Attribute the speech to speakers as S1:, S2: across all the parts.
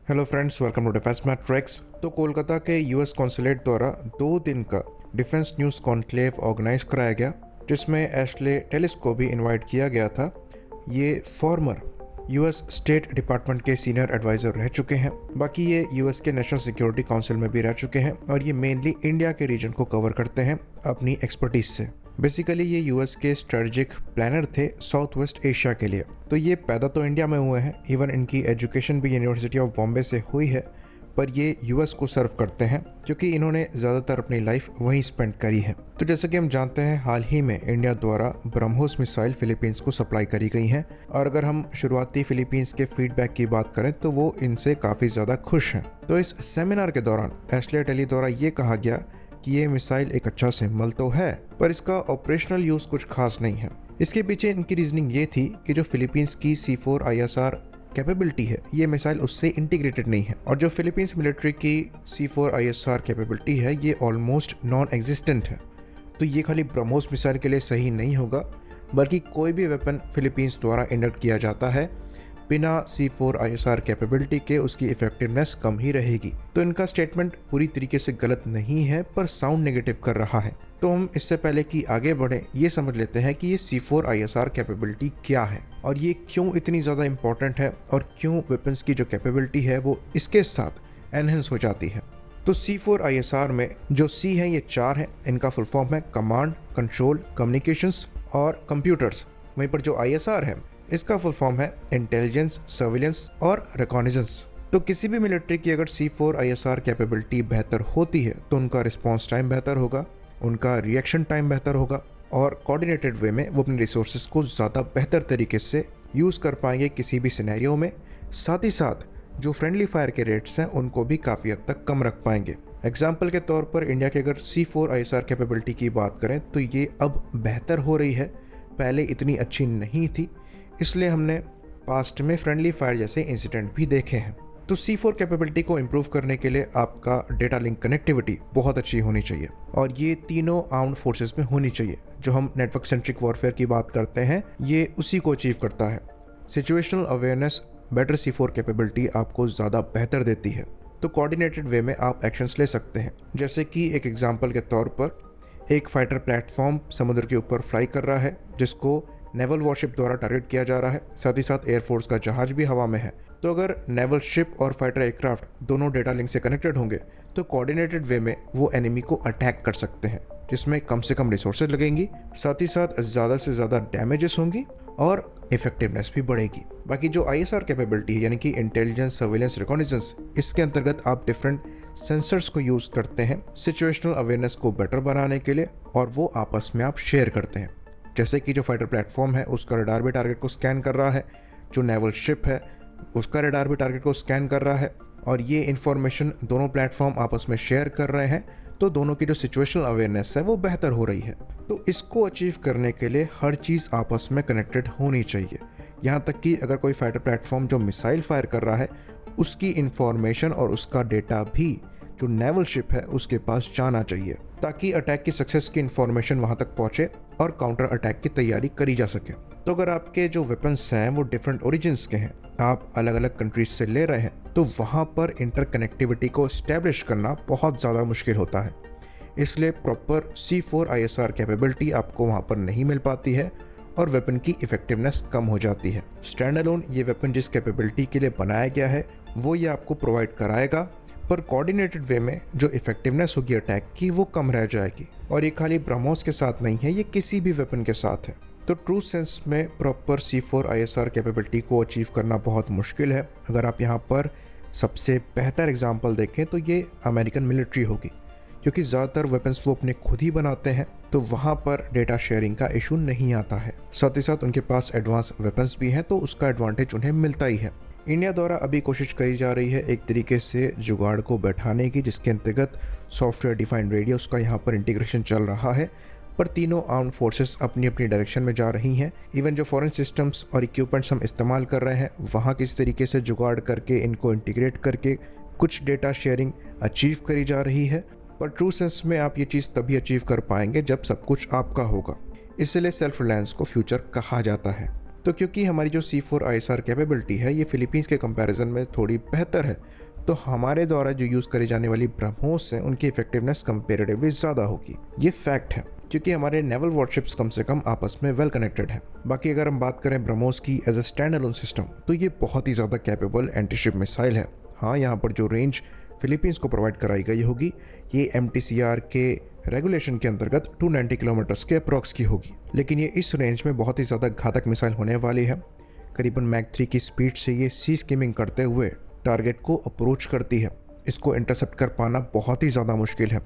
S1: Hello friends, welcome to defence matrix. तो कोलकाता के US consulate द्वारा 2 दिन का डिफेंस न्यूज़ कॉन्क्लेव ऑर्गेनाइज कराया गया, जिसमें एशले टेलिस को भी इनवाइट किया गया था। ये फॉर्मर यूएस स्टेट डिपार्टमेंट के सीनियर एडवाइज़र रह चुके हैं। बाकी ये यूएस के नेशनल सिक्योरिटी काउंसिल में भी रह चुके हैं और ये मेनली इंडिया के रीजन को कवर करते हैं अपनी एक्सपर्टीज से। बेसिकली ये यूएस के स्ट्रेटजिक प्लानर थे साउथ वेस्ट एशिया के लिए। तो ये पैदा तो इंडिया में हुए हैं, इवन इनकी एजुकेशन भी यूनिवर्सिटी ऑफ बॉम्बे से हुई है, पर ये यूएस को सर्व करते हैं क्योंकि इन्होंने ज़्यादातर अपनी लाइफ वहीं स्पेंड करी है। तो जैसे कि हम जानते हैं, हाल ही में इंडिया द्वारा ब्रह्मोस मिसाइल फिलीपींस को सप्लाई करी गई हैं, और अगर हम शुरुआती फिलीपींस के फीडबैक की बात करें तो वो इनसे काफ़ी ज़्यादा खुश हैं। तो इस सेमिनार के दौरान एशले टेली द्वारा ये कहा गया कि ये मिसाइल एक अच्छा सिंबल तो है, पर इसका ऑपरेशनल यूज़ कुछ खास नहीं है। इसके पीछे इनकी रीजनिंग ये थी कि जो फिलीपींस की C4 ISR कैपेबिलिटी है, ये मिसाइल उससे इंटीग्रेटेड नहीं है, और जो फिलीपींस मिलिट्री की C4 ISR कैपेबिलिटी है ये ऑलमोस्ट नॉन एग्जिस्टेंट है। तो ये खाली ब्रह्मोस मिसाइल के लिए सही नहीं होगा, बल्कि कोई भी वेपन फिलीपींस द्वारा इंडक्ट किया जाता है बिना C4 ISR कैपेबिलिटी के उसकी इफेक्टिवनेस कम ही रहेगी। तो इनका स्टेटमेंट पूरी तरीके से गलत नहीं है, पर साउंड नेगेटिव कर रहा है। तो हम इससे पहले कि आगे बढ़ें, ये समझ लेते हैं कि ये C4 ISR कैपेबिलिटी क्या है और ये क्यों इतनी ज़्यादा इंपॉर्टेंट है, और क्यों वेपन्स की जो कैपेबिलिटी है वो इसके साथ एनहेंस हो जाती है। तो C4 ISR में जो C है ये 4 है। इनका फुल फॉर्म है कमांड, कंट्रोल, कम्युनिकेशंस और कंप्यूटर्स। वहीं पर जो ISR है इसका फुल फॉर्म है इंटेलिजेंस, सर्विलेंस और रिकॉग्निजेंस। तो किसी भी मिलिट्री की अगर C4 ISR कैपेबिलिटी बेहतर होती है तो उनका रिस्पॉन्स टाइम बेहतर होगा, उनका रिएक्शन टाइम बेहतर होगा, और कोऑर्डिनेटेड वे में वो अपने रिसोर्सेज को ज़्यादा बेहतर तरीके से यूज़ कर पाएंगे किसी भी सिनेरियो में। साथ ही साथ जो फ्रेंडली फायर के रेट्स हैं उनको भी काफ़ी हद तक कम रख पाएंगे। एग्जाम्पल के तौर पर इंडिया की अगर C4 ISR कैपेबिलिटी की बात करें तो ये अब बेहतर हो रही है, पहले इतनी अच्छी नहीं थी, इसलिए हमने पास्ट में फ्रेंडली फायर जैसे इंसिडेंट भी देखे हैं। तो C4 कैपेबिलिटी को इम्प्रूव करने के लिए आपका डेटा लिंक कनेक्टिविटी बहुत अच्छी होनी चाहिए, और ये तीनों आर्म्ड फोर्सेस में होनी चाहिए। जो हम नेटवर्क सेंट्रिक वॉरफेयर की बात करते हैं ये उसी को अचीव करता है। Situational awareness better C4 capability आपको ज़्यादा बेहतर देती है। तो कोऑर्डिनेटेड वे में आप एक्शंस ले सकते हैं, जैसे कि एक एग्जांपल के तौर पर एक फाइटर प्लेटफॉर्म समुद्र के ऊपर फ्लाई कर रहा है जिसको नेवल वॉरशिप द्वारा टारगेट किया जा रहा है, साथ ही साथ एयरफोर्स का जहाज भी हवा में है। तो अगर नेवल शिप और फाइटर एयरक्राफ्ट दोनों डेटा लिंक से कनेक्टेड होंगे तो कोऑर्डिनेटेड वे में वो एनिमी को अटैक कर सकते हैं, जिसमें कम से कम रिसोर्सेज लगेंगी, साथ ही साथ ज़्यादा से ज़्यादा डैमेजेस होंगी और इफेक्टिवनेस भी बढ़ेगी। बाकी जो ISR कैपेबिलिटी है यानी कि इंटेलिजेंस, सर्विलेंस, रिकॉग्निजेंस, इसके अंतर्गत आप डिफरेंट सेंसर्स को यूज़ करते हैं सिचुएशनल अवेयरनेस को बेटर बनाने के लिए, और वो आपस में आप शेयर करते हैं। जैसे कि जो फाइटर प्लेटफॉर्म है उसका रडार भी टारगेट को स्कैन कर रहा है, जो नेवल शिप है उसका रडार भी टारगेट को स्कैन कर रहा है, और ये इन्फॉर्मेशन दोनों प्लेटफॉर्म आपस में शेयर कर रहे हैं, तो दोनों की जो सिचुएशनल अवेयरनेस है वो बेहतर हो रही है। तो इसको अचीव करने के लिए हर चीज़ आपस में कनेक्टेड होनी चाहिए। यहाँ तक कि अगर कोई फाइटर प्लेटफॉर्म जो मिसाइल फायर कर रहा है उसकी इन्फॉर्मेशन और उसका डेटा भी जो नेवल शिप है उसके पास जाना चाहिए, ताकि अटैक की सक्सेस की इन्फॉर्मेशन वहाँ तक पहुँचे और काउंटर अटैक की तैयारी करी जा सके। तो अगर आपके जो वेपन्स हैं वो डिफरेंट ओरिजिन्स के हैं, आप अलग अलग कंट्रीज से ले रहे हैं, तो वहाँ पर इंटरकनेक्टिविटी को इस्टेब्लिश करना बहुत ज़्यादा मुश्किल होता है। इसलिए प्रॉपर C4 ISR कैपेबिलिटी आपको वहाँ पर नहीं मिल पाती है और वेपन की इफेक्टिवनेस कम हो जाती है। स्टैंड अलोन ये वेपन जिस कैपेबिलिटी के लिए बनाया गया है वो ये आपको प्रोवाइड कराएगा, पर कोऑर्डिनेटेड वे में जो इफेक्टिवनेस होगी अटैक की वो कम रह जाएगी। और ये खाली ब्रह्मोस के साथ नहीं है, ये किसी भी वेपन के साथ है। तो ट्रू सेंस में प्रॉपर C4 ISR कैपेबिलिटी को अचीव करना बहुत मुश्किल है। अगर आप यहाँ पर सबसे बेहतर एग्जांपल देखें तो ये अमेरिकन मिलिट्री होगी, क्योंकि ज़्यादातर वेपन्स वो अपने खुद ही बनाते हैं, तो वहाँ पर डेटा शेयरिंग का इशू नहीं आता है। साथ ही साथ उनके पास एडवांस वेपन्स भी हैं, तो उसका एडवांटेज उन्हें मिलता ही है। इंडिया द्वारा अभी कोशिश करी जा रही है एक तरीके से जुगाड़ को बैठाने की, जिसके अंतर्गत सॉफ्टवेयर डिफाइंड रेडियोस का यहाँ पर इंटीग्रेशन चल रहा है, पर तीनों आर्म्ड फोर्सेस अपनी अपनी डायरेक्शन में जा रही हैं। इवन जो फॉरेन सिस्टम्स और इक्विपमेंट्स हम इस्तेमाल कर रहे हैं वहाँ किस तरीके से जुगाड़ करके इनको इंटीग्रेट करके कुछ डेटा शेयरिंग अचीव करी जा रही है। पर ट्रू सेंस में आप ये चीज़ तभी अचीव कर पाएंगे जब सब कुछ आपका होगा। इसलिए सेल्फ रिलायंस को फ्यूचर कहा जाता है। तो क्योंकि हमारी जो C4ISR कैपेबिलिटी है ये फिलीपींस के कंपैरिजन में थोड़ी बेहतर है, तो हमारे द्वारा जो यूज़ करी जाने वाली ब्रह्मोस हैं उनकी इफेक्टिवनेस कंपेरेटिवली ज़्यादा होगी। ये फैक्ट है, क्योंकि हमारे नेवल वॉरशिप्स कम से कम आपस में वेल कनेक्टेड हैं। बाकी अगर हम बात करें ब्रह्मोस की as a stand alone system, तो ये बहुत ही ज़्यादा कैपेबल एंटीशिप मिसाइल है। हाँ, यहाँ पर जो रेंज फिलीपींस को प्रोवाइड कराई गई होगी ये MTCR के रेगुलेशन के अंतर्गत 290 किलोमीटर्स के अप्रॉक्स की होगी, लेकिन ये इस रेंज में बहुत ही ज़्यादा घातक मिसाइल होने वाली है। करीबन मैक 3 की स्पीड से ये सी स्किमिंग करते हुए टारगेट को अप्रोच करती है। इसको इंटरसेप्ट कर पाना बहुत ही ज़्यादा मुश्किल है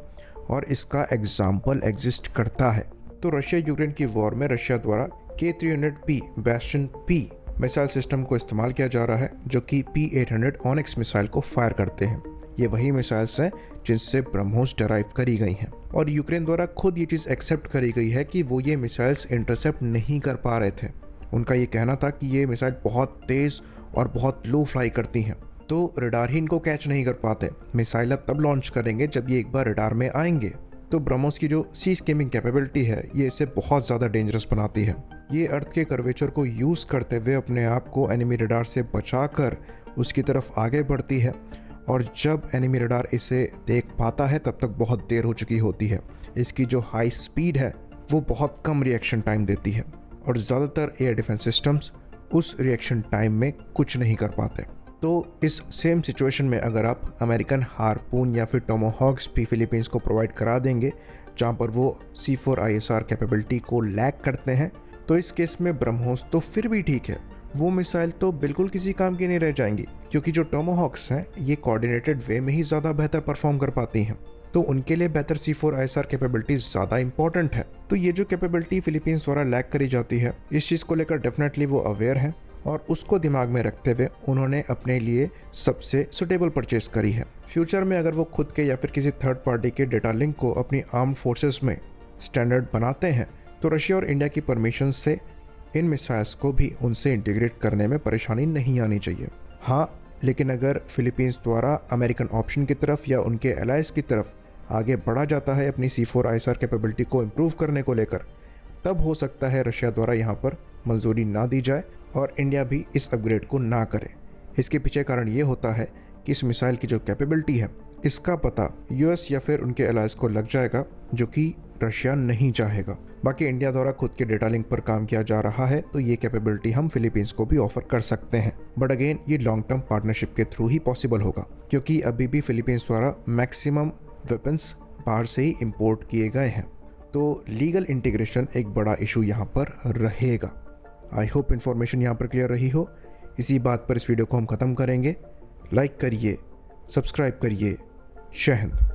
S1: और इसका एग्जाम्पल एग्जिस्ट करता है। तो रशिया यूक्रेन की वॉर में रशिया द्वारा K300P Bastian P missile system को इस्तेमाल किया जा रहा है, जो कि P800 ऑनिक्स मिसाइल को फायर करते हैं। ये वही मिसाइल्स हैं जिनसे ब्रह्मोस डराइव करी गई हैं, और यूक्रेन द्वारा खुद ये चीज़ एक्सेप्ट करी गई है कि वो ये मिसाइल्स इंटरसेप्ट नहीं कर पा रहे थे। उनका ये कहना था कि ये मिसाइल बहुत तेज़ और बहुत लो फ्लाई करती हैं, तो रडार ही इनको कैच नहीं कर पाते। मिसाइल अब तब लॉन्च करेंगे जब ये एक बार रडार में आएंगे। तो ब्रह्मोस की जो सी स्किमिंग कैपेबिलिटी है ये इसे बहुत ज़्यादा डेंजरस बनाती है। ये अर्थ के कर्वेचर को यूज़ करते हुए अपने आप को एनिमी रडार से बचाकर उसकी तरफ आगे बढ़ती है, और जब एनिमी रडार इसे देख पाता है तब तक बहुत देर हो चुकी होती है। इसकी जो हाई स्पीड है वो बहुत कम रिएक्शन टाइम देती है, और ज़्यादातर एयर डिफेंस सिस्टम्स उस रिएक्शन टाइम में कुछ नहीं कर पाते। तो इस सेम सिचुएशन में अगर आप अमेरिकन हार्पून या फिर टोमाहॉक्स भी फिलीपींस को प्रोवाइड करा देंगे, जहाँ पर वो C4ISR कैपेबिलिटी को लैक करते हैं, तो इस केस में ब्रह्मोस तो फिर भी ठीक है, वो मिसाइल तो बिल्कुल किसी काम की नहीं रह जाएंगी, क्योंकि जो टोमाहॉक्स हैं ये कोऑर्डिनेटेड वे में ही ज़्यादा बेहतर परफॉर्म कर पाती हैं। तो उनके लिए बेहतर C4ISR कैपेबिलिटी ज़्यादा इंपॉर्टेंट है। तो ये जो कैपेबिलिटी फिलीपींस द्वारा लैक करी जाती है, इस चीज़ को लेकर डेफिनेटली वो अवेयर हैं, और उसको दिमाग में रखते हुए उन्होंने अपने लिए सबसे सुटेबल परचेस करी है। फ्यूचर में अगर वो खुद के या फिर किसी थर्ड पार्टी के डेटा लिंक को अपनी आर्म्ड फोर्सेस में स्टैंडर्ड बनाते हैं, तो रशिया और इंडिया की परमिशन से इन मिसाइल्स को भी उनसे इंटीग्रेट करने में परेशानी नहीं आनी चाहिए। हाँ, लेकिन अगर फिलीपींस द्वारा अमेरिकन ऑप्शन की तरफ या उनके एलाइज की तरफ आगे बढ़ा जाता है अपनी C4ISR कैपेबिलिटी को इम्प्रूव करने को लेकर, तब हो सकता है रशिया द्वारा यहाँ पर मंजूरी ना दी जाए और इंडिया भी इस अपग्रेड को ना करे। इसके पीछे कारण ये होता है कि इस मिसाइल की जो कैपेबिलिटी है इसका पता US या फिर उनके एलाइज को लग जाएगा, जो कि रशिया नहीं चाहेगा। बाकी इंडिया द्वारा खुद के डेटा लिंक पर काम किया जा रहा है, तो ये कैपेबिलिटी हम फिलीपींस को भी ऑफर कर सकते हैं, बट अगेन ये लॉन्ग टर्म पार्टनरशिप के थ्रू ही पॉसिबल होगा, क्योंकि अभी भी फिलीपींस द्वारा मैक्सिमम वेपन्स बाहर से ही इम्पोर्ट किए गए हैं। तो लीगल इंटीग्रेशन एक बड़ा इशू यहाँ पर रहेगा। आई होप इन्फॉर्मेशन यहाँ पर क्लियर रही हो। इसी बात पर इस वीडियो को हम ख़त्म करेंगे। लाइक करिए, सब्सक्राइब करिए। जय हिंद।